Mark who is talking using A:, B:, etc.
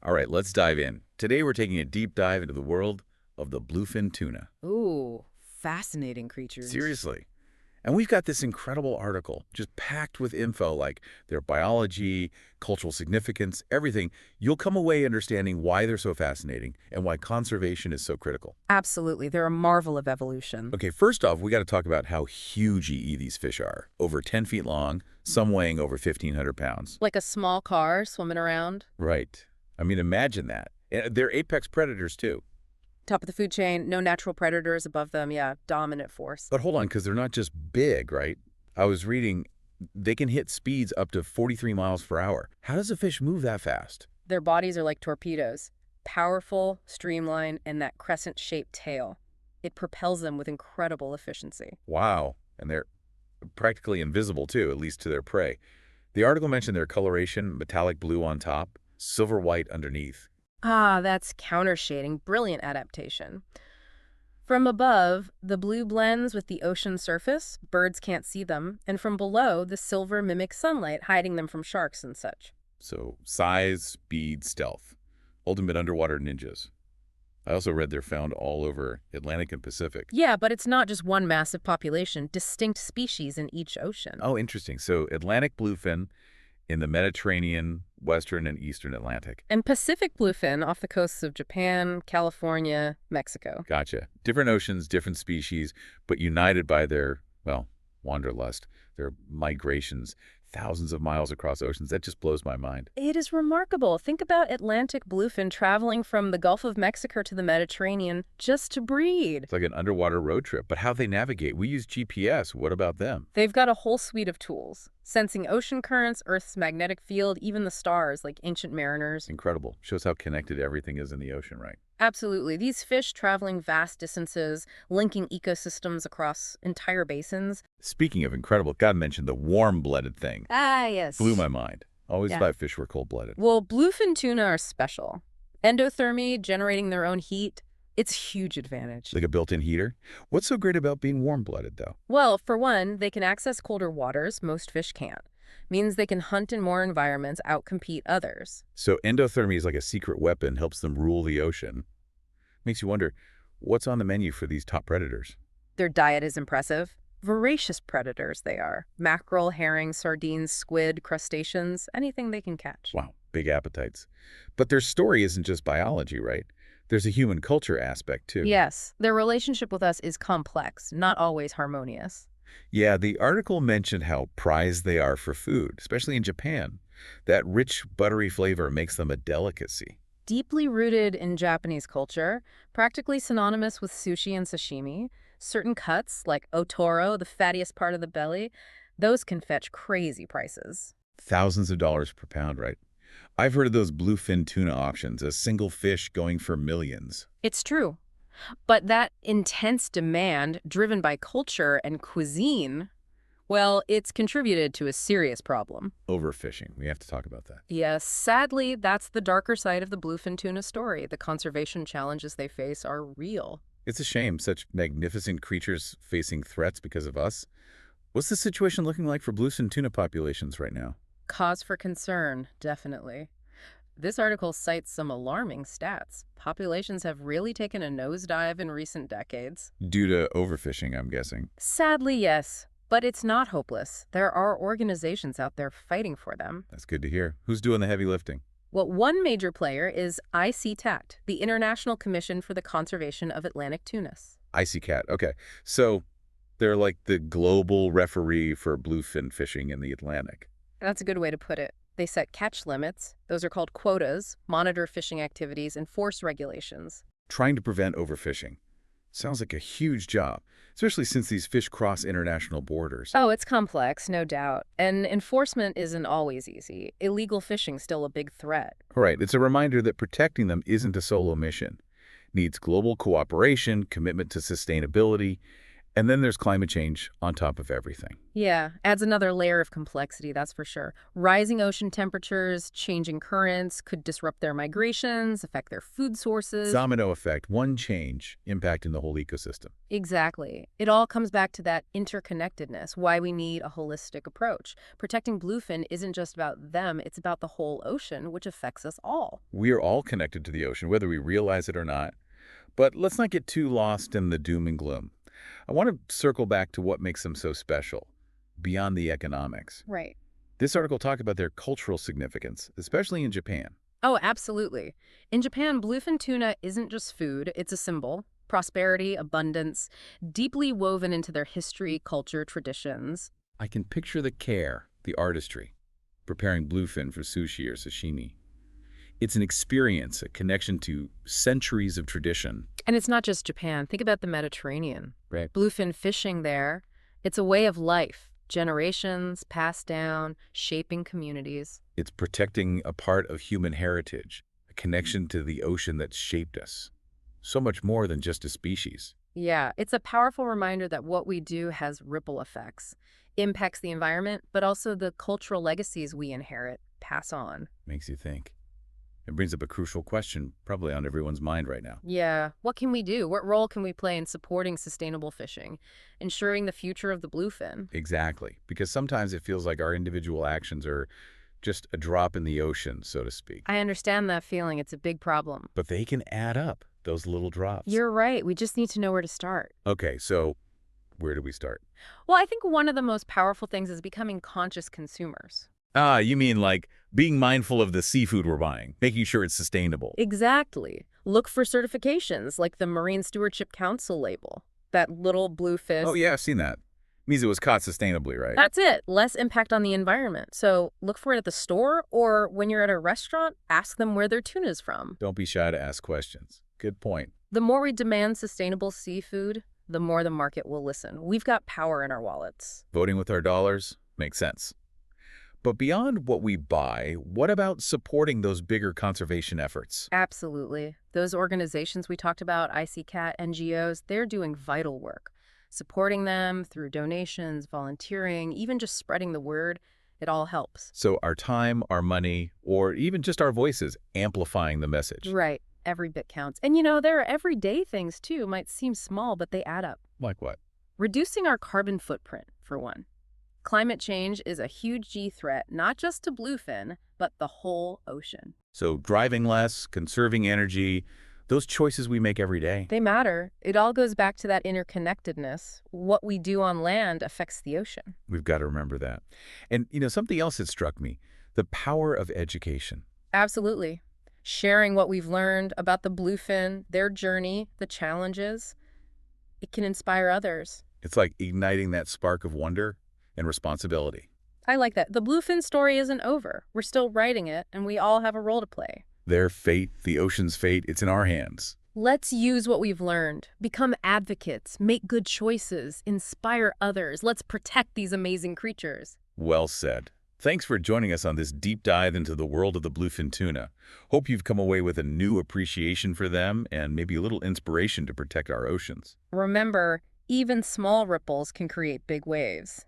A: All right, let's dive in. Today we're taking a deep dive into the world of the bluefin tuna.
B: Ooh, fascinating creatures.
A: Seriously. And we've got this incredible article just packed with info like their biology, cultural significance, everything. You'll come away understanding why they're so fascinating and why conservation is so critical.
B: Absolutely, they're a marvel of evolution.
A: Okay, first off, we got to talk about how huge these fish are. Over 10 feet long, some weighing over 1,500 pounds.
B: Like a small car swimming around.
A: Right. I mean, imagine that. And they're apex predators, too.
B: Top of the food chain, no natural predators above them. Yeah, dominant force.
A: But hold on, because they're not just big, right? I was reading they can hit speeds up to 43 miles per hour. How does a fish move that fast?
B: Their bodies are like torpedoes. Powerful, streamlined, and that crescent-shaped tail. It propels them with incredible efficiency.
A: Wow. And they're practically invisible, too, at least to their prey. The article mentioned their coloration, metallic blue on top, silver white underneath.
B: Ah, that's countershading. Brilliant adaptation. From above, the blue blends with the ocean surface. Birds can't see them. And from below, the silver mimics sunlight, hiding them from sharks and such.
A: So size, speed, stealth. Ultimate underwater ninjas. I also read they're found all over Atlantic and Pacific.
B: Yeah, but it's not just one massive population, distinct species in each ocean.
A: Oh, interesting. So Atlantic bluefin in the Mediterranean, Western, and Eastern Atlantic.
B: And Pacific bluefin off the coasts of Japan, California, Mexico.
A: Gotcha. Different oceans, different species, but united by their, well, wanderlust, their migrations, thousands of miles across oceans. That just blows my mind.
B: It is remarkable. Think about Atlantic bluefin traveling from the Gulf of Mexico to the Mediterranean just to breed.
A: It's like an underwater road trip, but how they navigate. We use GPS. What about them?
B: They've got a whole suite of tools, sensing ocean currents, Earth's magnetic field, even the stars, like ancient mariners.
A: Incredible. Shows how connected everything is in the ocean, right?
B: Absolutely. These fish traveling vast distances, linking ecosystems across entire basins.
A: Speaking of incredible, gotta mention the warm-blooded thing.
B: Ah, yes.
A: Blew my mind. Always
B: Yeah.
A: thought fish were cold-blooded.
B: Well, bluefin tuna are special. Endothermy, generating their own heat, it's a huge advantage.
A: Like a built-in heater? What's so great about being warm-blooded, though?
B: Well, for one, they can access colder waters most fish can't. Means they can hunt in more environments, outcompete others.
A: So endothermy is like a secret weapon, helps them rule the ocean. Makes you wonder, what's on the menu for these top predators?
B: Their diet is impressive. Voracious predators they are. Mackerel, herring, sardines, squid, crustaceans, anything they can catch.
A: Wow, big appetites. But their story isn't just biology, right? There's a human culture aspect, too.
B: Yes, their relationship with us is complex, not always harmonious.
A: Yeah, the article mentioned how prized they are for food, especially in Japan. That rich, buttery flavor makes them a delicacy.
B: Deeply rooted in Japanese culture, practically synonymous with sushi and sashimi, certain cuts, like otoro, the fattiest part of the belly, those can fetch crazy prices.
A: Thousands of dollars per pound, right? I've heard of those bluefin tuna auctions, a single fish going for millions.
B: It's true. But that intense demand, driven by culture and cuisine, well, it's contributed to a serious problem.
A: Overfishing. We have to talk about that.
B: Yes, sadly, that's the darker side of the bluefin tuna story. The conservation challenges they face are real.
A: It's a shame such magnificent creatures facing threats because of us. What's the situation looking like for bluefin tuna populations right now?
B: Cause for concern, definitely. This article cites some alarming stats. Populations have really taken a nosedive in recent decades.
A: Due to overfishing, I'm guessing.
B: Sadly, yes, but it's not hopeless. There are organizations out there fighting for them.
A: That's good to hear. Who's doing the heavy lifting?
B: Well, one major player is ICTAT, the International Commission for the Conservation of Atlantic Tunas.
A: ICCAT. Okay. So they're like the global referee for bluefin fishing in the Atlantic.
B: That's a good way to put it. They set catch limits, those are called quotas, monitor fishing activities, enforce regulations.
A: Trying to prevent overfishing. Sounds like a huge job, especially since these fish cross international borders.
B: Oh, it's complex, no doubt. And enforcement isn't always easy. Illegal fishing's still a big threat.
A: All right, it's a reminder that protecting them isn't a solo mission. Needs global cooperation, commitment to sustainability, And then there's climate change on top of everything.
B: Yeah, adds another layer of complexity, that's for sure. Rising ocean temperatures, changing currents could disrupt their migrations, affect their food sources.
A: Domino effect, one change impacting the whole ecosystem.
B: Exactly. It all comes back to that interconnectedness, why we need a holistic approach. Protecting bluefin isn't just about them, it's about the whole ocean, which affects us all.
A: We are all connected to the ocean, whether we realize it or not. But let's not get too lost in the doom and gloom. I want to circle back to what makes them so special, beyond the economics.
B: Right.
A: This article talked about their cultural significance, especially in Japan.
B: Oh, absolutely. In Japan, bluefin tuna isn't just food, it's a symbol. Prosperity, abundance, deeply woven into their history, culture, traditions.
A: I can picture the care, the artistry, preparing bluefin for sushi or sashimi. It's an experience, a connection to centuries of tradition.
B: And it's not just Japan. Think about the Mediterranean.
A: Right.
B: Bluefin fishing there, it's a way of life. Generations passed down, shaping communities.
A: It's protecting a part of human heritage, a connection to the ocean that shaped us. So much more than just a species.
B: Yeah, it's a powerful reminder that what we do has ripple effects, impacts the environment, but also the cultural legacies we inherit, pass on.
A: Makes you think. It brings up a crucial question, probably on everyone's mind right now.
B: Yeah, what can we do? What role can we play in supporting sustainable fishing, ensuring the future of the bluefin?
A: Exactly, because sometimes it feels like our individual actions are just a drop in the ocean, so to speak.
B: I understand that feeling. It's a big problem.
A: But they can add up, those little drops.
B: You're right. We just need to know where to start.
A: Okay, so where do we start?
B: Well, I think one of the most powerful things is becoming conscious consumers.
A: Ah, you mean like being mindful of the seafood we're buying, making sure it's sustainable.
B: Exactly. Look for certifications like the Marine Stewardship Council label, that little blue fish.
A: Oh yeah, I've seen that. Means it was caught sustainably, right?
B: That's it. Less impact on the environment. So look for it at the store, or when you're at a restaurant, ask them where their tuna's from.
A: Don't be shy to ask questions. Good point.
B: The more we demand sustainable seafood, the more the market will listen. We've got power in our wallets.
A: Voting with our dollars makes sense. But beyond what we buy, what about supporting those bigger conservation efforts?
B: Absolutely. Those organizations we talked about, ICCAT, NGOs, they're doing vital work. Supporting them through donations, volunteering, even just spreading the word, it all helps.
A: So our time, our money, or even just our voices amplifying the message.
B: Right. Every bit counts. And you know, there are everyday things too. Might seem small, but they add up.
A: Like what?
B: Reducing our carbon footprint, for one. Climate change is a huge threat, not just to bluefin, but the whole ocean.
A: So driving less, conserving energy, those choices we make every day.
B: They matter. It all goes back to that interconnectedness. What we do on land affects the ocean.
A: We've got to remember that. And, something else that struck me, the power of education.
B: Absolutely. Sharing what we've learned about the bluefin, their journey, the challenges, it can inspire others.
A: It's like igniting that spark of wonder and responsibility.
B: I like that. The bluefin story isn't over. We're still writing it, and we all have a role to play.
A: Their fate, the ocean's fate, it's in our hands.
B: Let's use what we've learned. Become advocates, make good choices, inspire others. Let's protect these amazing creatures.
A: Well said. Thanks for joining us on this deep dive into the world of the bluefin tuna. Hope you've come away with a new appreciation for them and maybe a little inspiration to protect our oceans.
B: Remember, even small ripples can create big waves.